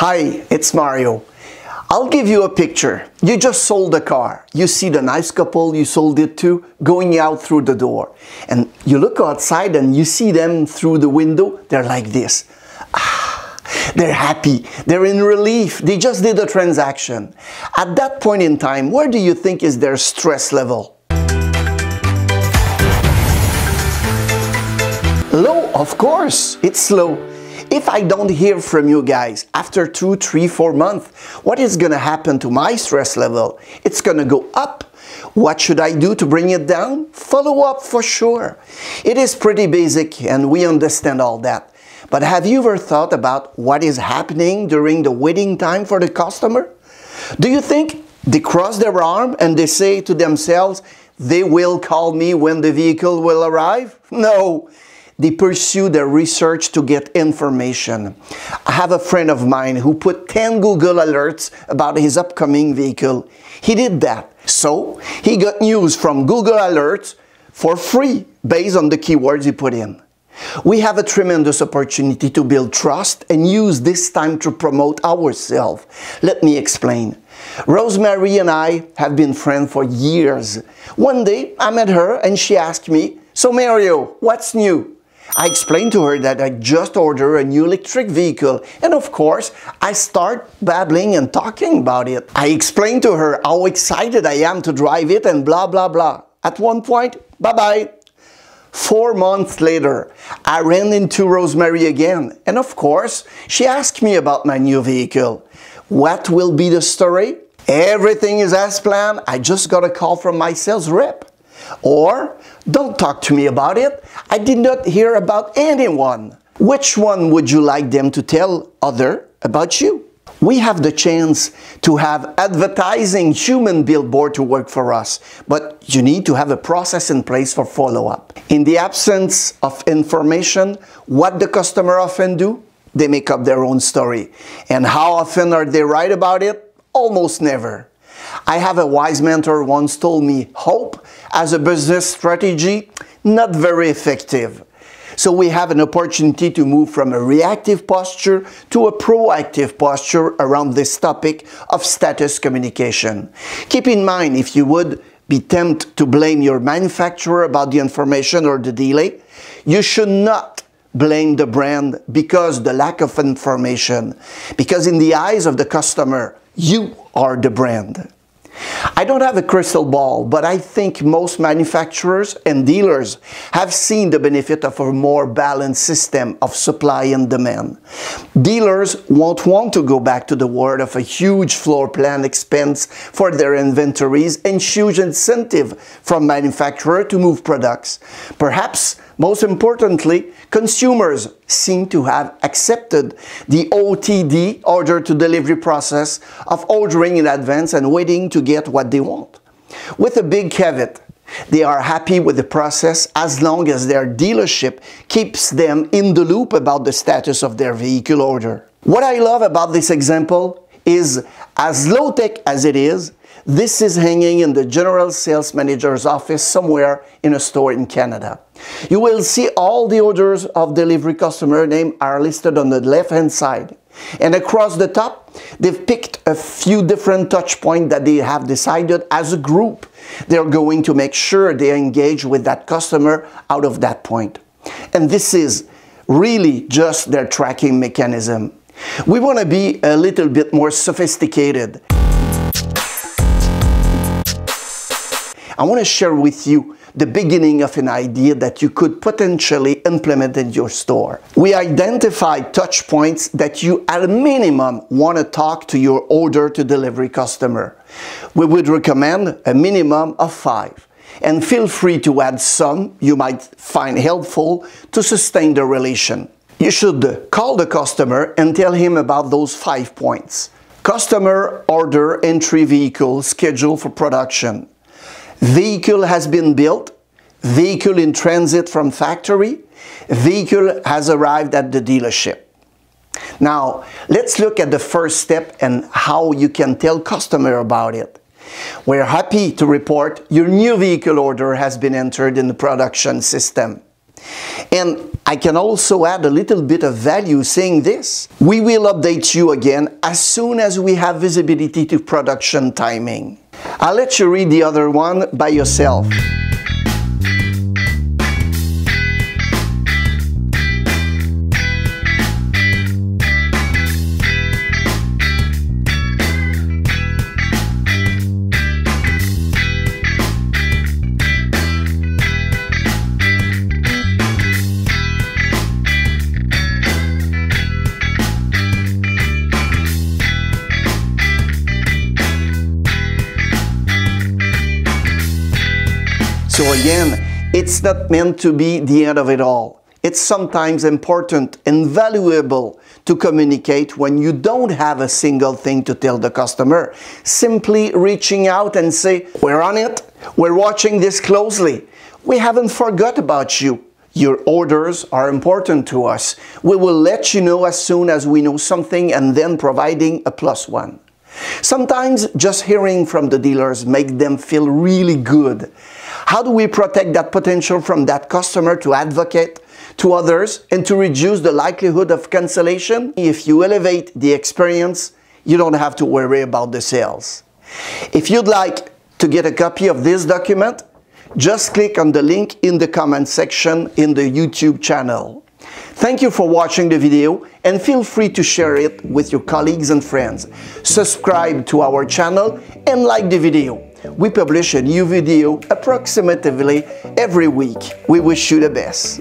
Hi, it's Mario. I'll give you a picture. You just sold a car. You see the nice couple you sold it to going out through the door. And you look outside and you see them through the window. They're like this. They're happy. They're in relief. They just did a transaction. At that point in time, where do you think is their stress level? Low, of course. It's low. If I don't hear from you guys after 2, 3, 4 months, what is going to happen to my stress level? It's going to go up. What should I do to bring it down? Follow up for sure. It is pretty basic and we understand all that. But have you ever thought about what is happening during the waiting time for the customer? Do you think they cross their arm and they say to themselves, they will call me when the vehicle will arrive? No. They pursue their research to get information. I have a friend of mine who put 10 Google alerts about his upcoming vehicle. He did that. So he got news from Google Alerts for free based on the keywords he put in. We have a tremendous opportunity to build trust and use this time to promote ourselves. Let me explain. Rosemary and I have been friends for years. One day I met her and she asked me, "So Mario, what's new?" I explained to her that I just ordered a new electric vehicle and of course I start babbling and talking about it. I explained to her how excited I am to drive it and blah blah blah. At one point, bye-bye. 4 months later, I ran into Rosemary again and of course she asked me about my new vehicle. What will be the story? Everything is as planned. I just got a call from my sales rep. Or, don't talk to me about it. I did not hear about anyone. Which one would you like them to tell other about you? We have the chance to have advertising human billboard to work for us, but you need to have a process in place for follow-up. In the absence of information, what the customer often do? They make up their own story. And how often are they right about it? Almost never. I have a wise mentor once told me, hope as a business strategy, not very effective. So we have an opportunity to move from a reactive posture to a proactive posture around this topic of status communication. Keep in mind, if you would be tempted to blame your manufacturer about the information or the delay, you should not blame the brand because the lack of information. Because in the eyes of the customer, you are the brand. I don't have a crystal ball, but I think most manufacturers and dealers have seen the benefit of a more balanced system of supply and demand. Dealers won't want to go back to the world of a huge floor plan expense for their inventories and huge incentive from manufacturer to move products. Perhaps most importantly, consumers seem to have accepted the OTD, order to delivery process of ordering in advance and waiting to get what they want. With a big caveat, they are happy with the process as long as their dealership keeps them in the loop about the status of their vehicle order. What I love about this example is, as low-tech as it is, this is hanging in the general sales manager's office somewhere in a store in Canada. You will see all the orders of delivery customer name are listed on the left-hand side. And across the top, they've picked a few different touch points that they have decided as a group. They're going to make sure they engage with that customer out of that point. And this is really just their tracking mechanism. We want to be a little bit more sophisticated. I want to share with you the beginning of an idea that you could potentially implement in your store. We identified touch points that you at a minimum want to talk to your order to delivery customer. We would recommend a minimum of 5. And feel free to add some you might find helpful to sustain the relation. You should call the customer and tell him about those 5 points. Customer order entry vehicle scheduled for production. Vehicle has been built, vehicle in transit from factory, vehicle has arrived at the dealership. Now, let's look at the first step and how you can tell customer about it. We're happy to report your new vehicle order has been entered in the production system. And I can also add a little bit of value saying this. We will update you again as soon as we have visibility to production timing. I'll let you read the other one by yourself. So again, it's not meant to be the end of it all. It's sometimes important and valuable to communicate when you don't have a single thing to tell the customer. Simply reaching out and say, we're on it, we're watching this closely, we haven't forgot about you. Your orders are important to us. We will let you know as soon as we know something, and then providing a +1. Sometimes just hearing from the dealers make them feel really good. How do we protect that potential from that customer to advocate to others and to reduce the likelihood of cancellation? If you elevate the experience, you don't have to worry about the sales. If you'd like to get a copy of this document, just click on the link in the comment section in the YouTube channel. Thank you for watching the video, and feel free to share it with your colleagues and friends. Subscribe to our channel and like the video. We publish a new video approximately every week. We wish you the best.